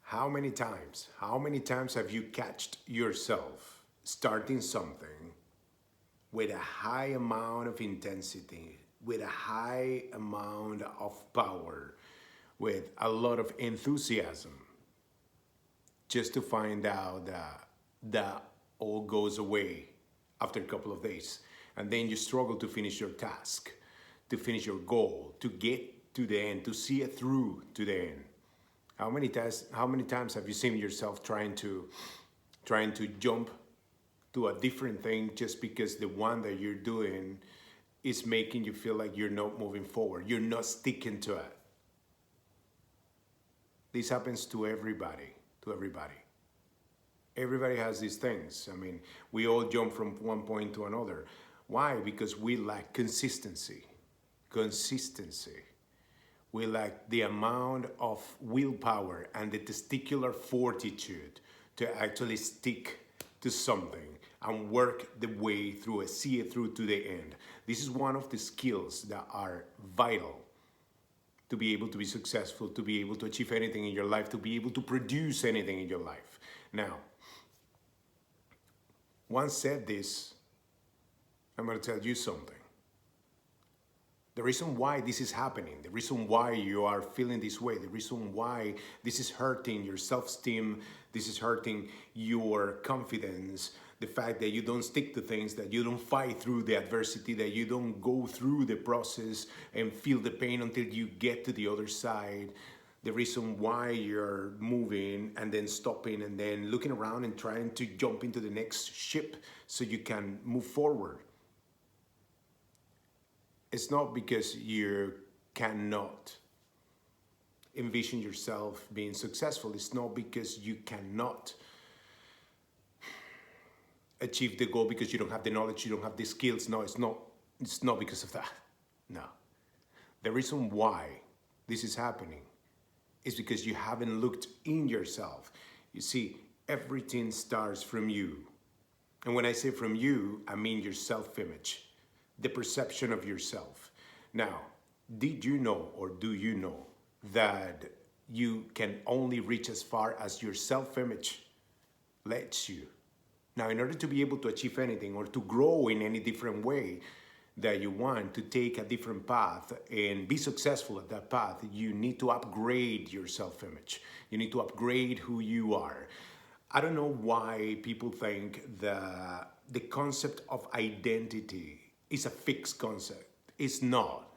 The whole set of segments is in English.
How many times have you catched yourself starting something with a high amount of intensity, with a high amount of power, with a lot of enthusiasm, just to find out that that all goes away after a couple of days. And then you struggle to finish your task, to finish your goal, to get to the end, to see it through to the end. How many times have you seen yourself trying to jump to a different thing just because the one that you're doing is making you feel like you're not moving forward, you're not sticking to it? This happens to everybody, to everybody. Everybody has these things. I mean, we all jump from one point to another. Why? Because we lack consistency. Consistency. We lack the amount of willpower and the testicular fortitude to actually stick to something and work the way through it, see it through to the end. This is one of the skills that are vital to be able to be successful, to be able to achieve anything in your life, to be able to produce anything in your life. Now, once said this, I'm going to tell you something. The reason why this is happening, the reason why you are feeling this way, the reason why this is hurting your self-esteem, this is hurting your confidence, the fact that you don't stick to things, that you don't fight through the adversity, that you don't go through the process and feel the pain until you get to the other side, the reason why you're moving and then stopping and then looking around and trying to jump into the next ship so you can move forward. It's not because you cannot envision yourself being successful. It's not because you cannot achieve the goal because you don't have the knowledge, you don't have the skills. No, it's not because of that. No. The reason why this is happening is because you haven't looked in yourself. You see, everything starts from you. And when I say from you, I mean your self-image, the perception of yourself. Now, did you know or do you know that you can only reach as far as your self-image lets you? Now, in order to be able to achieve anything or to grow in any different way that you want, to take a different path and be successful at that path, you need to upgrade your self-image. You need to upgrade who you are. I don't know why people think that the concept of identity is a fixed concept. It's not.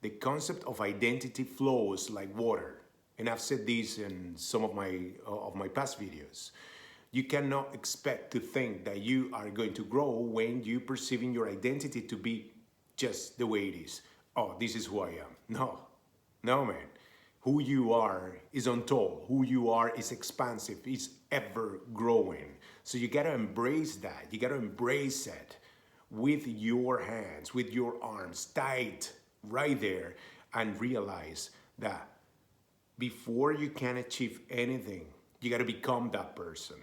The concept of identity flows like water. And I've said this in some of my past videos. You cannot expect to think that you are going to grow when you perceiving your identity to be just the way it is. Oh, this is who I am. No, man. Who you are is untold. Who you are is expansive. It's ever growing. So you gotta embrace that. You gotta embrace it with your hands, with your arms tight right there, and realize that before you can achieve anything, you gotta become that person.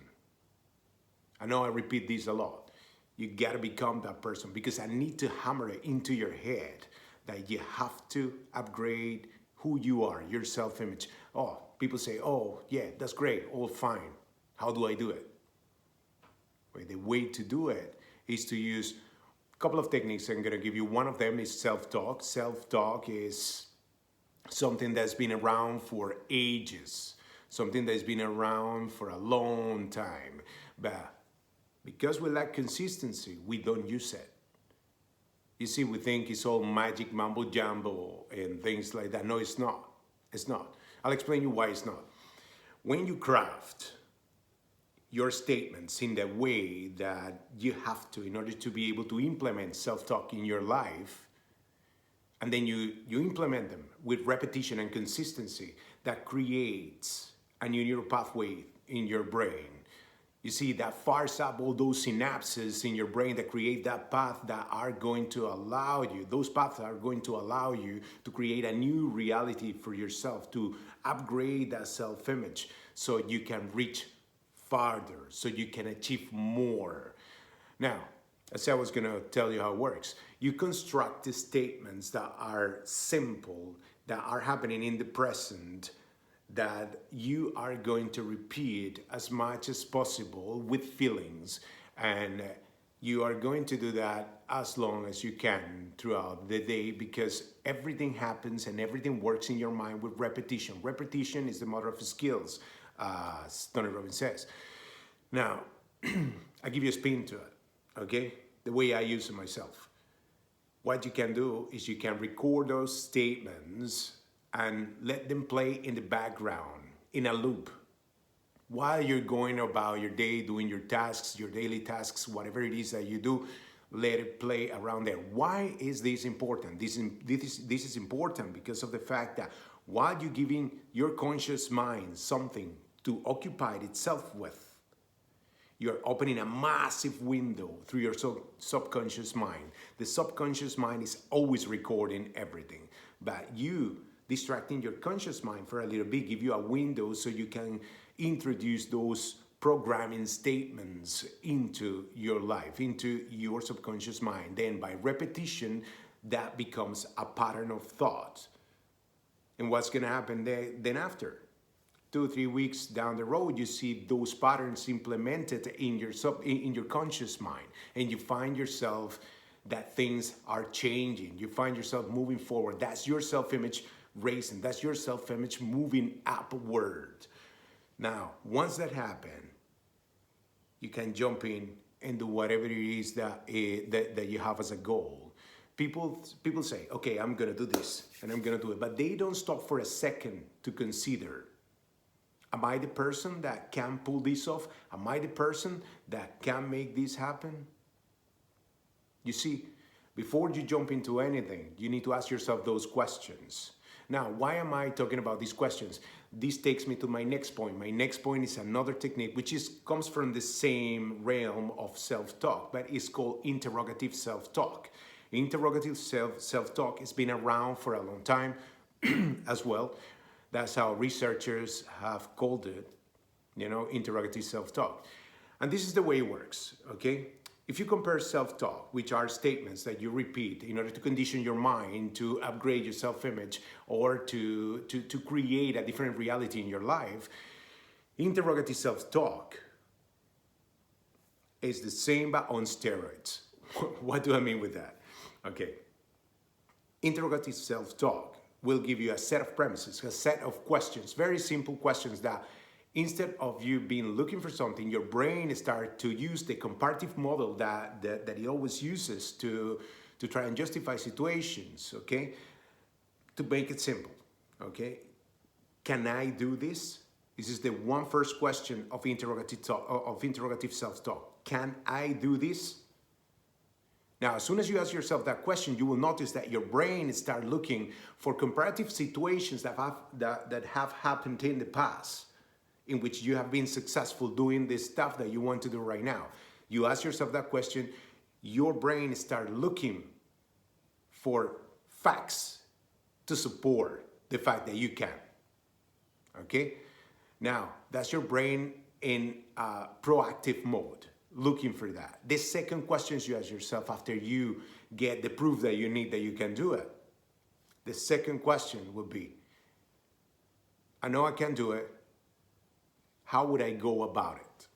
I know I repeat this a lot. You gotta become that person because I need to hammer it into your head that you have to upgrade who you are, your self-image. Oh, people say, oh, yeah, that's great, all fine. How do I do it? Well, the way to do it is to use a couple of techniques I'm gonna give you. One of them is self-talk. Self-talk is something that's been around for ages, something that's been around for a long time. But because we lack consistency, we don't use it. You see, we think it's all magic mumbo jumbo and things like that. No, it's not. It's not. I'll explain you why it's not. When you craft your statements in the way that you have to in order to be able to implement self-talk in your life, and then you implement them with repetition and consistency, that creates a new neural pathway in your brain. You see, that fires up all those synapses in your brain that create that path that are going to allow you, those paths are going to allow you to create a new reality for yourself, to upgrade that self-image so you can reach farther, so you can achieve more. Now, as I was gonna tell you how it works, you construct the statements that are simple, that are happening in the present, that you are going to repeat as much as possible with feelings, and you are going to do that as long as you can throughout the day, because everything happens and everything works in your mind with repetition. Repetition is the mother of skills, as Tony Robbins says. Now, I give you a spin to it, okay? The way I use it myself. What you can do is you can record those statements and let them play in the background, in a loop, while you're going about your day, doing your tasks, your daily tasks, whatever it is that you do. Let it play around there. Why is this important? This is important because of the fact that while you're giving your conscious mind something to occupy itself with, you're opening a massive window through your subconscious mind. The subconscious mind is always recording everything, but you distracting your conscious mind for a little bit give you a window so you can introduce those programming statements into your life, into your subconscious mind. Then by repetition, that becomes a pattern of thought. And what's going to happen then after? 2 or 3 weeks down the road, you see those patterns implemented in your conscious mind, and you find yourself that things are changing. You find yourself moving forward. That's your self-image raising. That's your self-image moving upward. Now, once that happens, you can jump in and do whatever it is that you have as a goal. People say, okay, I'm gonna do this and I'm gonna do it, but they don't stop for a second to consider, am I the person that can pull this off? Am I the person that can make this happen? You see, before you jump into anything, you need to ask yourself those questions. Now, why am I talking about these questions? This takes me to my next point. My next point is another technique which comes from the same realm of self-talk, but it's called interrogative self-talk. Interrogative self-talk has been around for a long time as well. That's how researchers have called it, interrogative self-talk. And this is the way it works, okay? If you compare self-talk, which are statements that you repeat in order to condition your mind to upgrade your self-image or to create a different reality in your life, interrogative self-talk is the same but on steroids. What do I mean with that? Okay. Interrogative self-talk will give you a set of premises, a set of questions, very simple questions that instead of you being looking for something, your brain starts to use the comparative model that it always uses to try and justify situations, okay? To make it simple, okay? Can I do this? This is the one first question of interrogative self-talk. Can I do this? Now, as soon as you ask yourself that question, you will notice that your brain starts looking for comparative situations that have happened in the past, in which you have been successful doing this stuff that you want to do right now. You ask yourself that question, your brain starts looking for facts to support the fact that you can. Okay? Now, that's your brain in proactive mode, looking for that. The second question you ask yourself after you get the proof that you need that you can do it, the second question would be, I know I can do it. How would I go about it?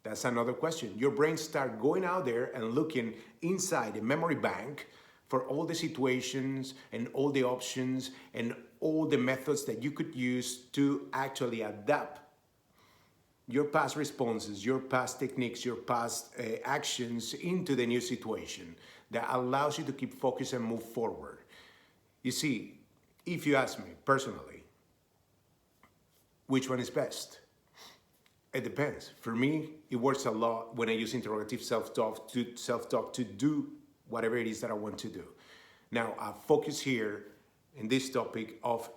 That's another question. Your brain starts going out there and looking inside the memory bank for all the situations and all the options and all the methods that you could use to actually adapt your past responses, your past techniques, your past actions into the new situation that allows you to keep focused and move forward. You see, if you ask me personally, which one is best? It depends. For me, it works a lot when I use interrogative self-talk to do whatever it is that I want to do. Now, I focus here in this topic of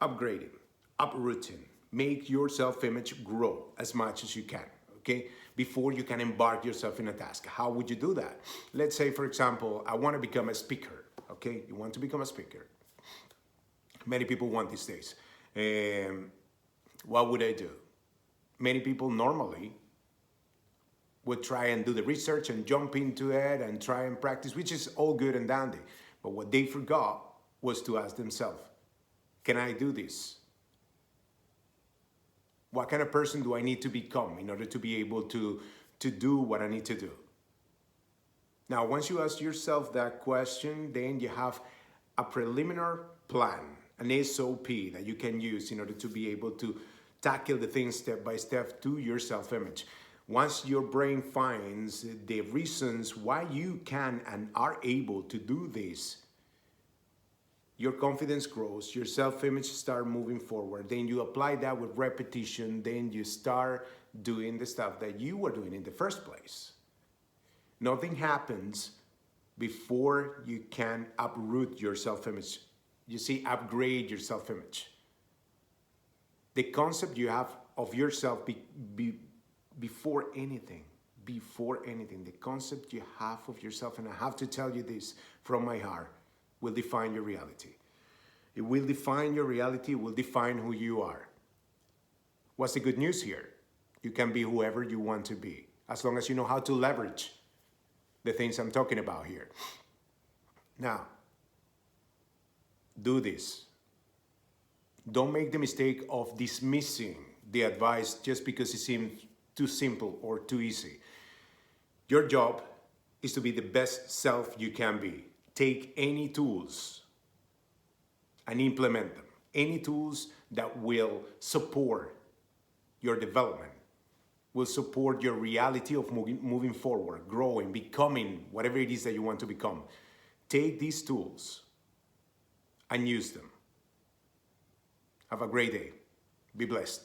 upgrading, uprooting. Make your self-image grow as much as you can, okay? Before you can embark yourself in a task. How would you do that? Let's say, for example, I want to become a speaker, okay? You want to become a speaker. Many people want these days. What would I do? Many people normally would try and do the research and jump into it and try and practice, which is all good and dandy. But what they forgot was to ask themselves, can I do this? What kind of person do I need to become in order to be able to do what I need to do? Now, once you ask yourself that question, then you have a preliminary plan, an SOP that you can use in order to be able to tackle the things step by step to your self-image. Once your brain finds the reasons why you can and are able to do this, your confidence grows, your self-image start moving forward. Then you apply that with repetition, then you start doing the stuff that you were doing in the first place. Nothing happens before you can uproot your self-image. You see, upgrade your self-image. The concept you have of yourself before anything, the concept you have of yourself, and I have to tell you this from my heart, will define your reality. It will define your reality, it will define who you are. What's the good news here? You can be whoever you want to be, as long as you know how to leverage the things I'm talking about here. Now, do this. Don't make the mistake of dismissing the advice just because it seems too simple or too easy. Your job is to be the best self you can be. Take any tools and implement them. Any tools that will support your development, will support your reality of moving forward, growing, becoming whatever it is that you want to become. Take these tools and use them. Have a great day. Be blessed.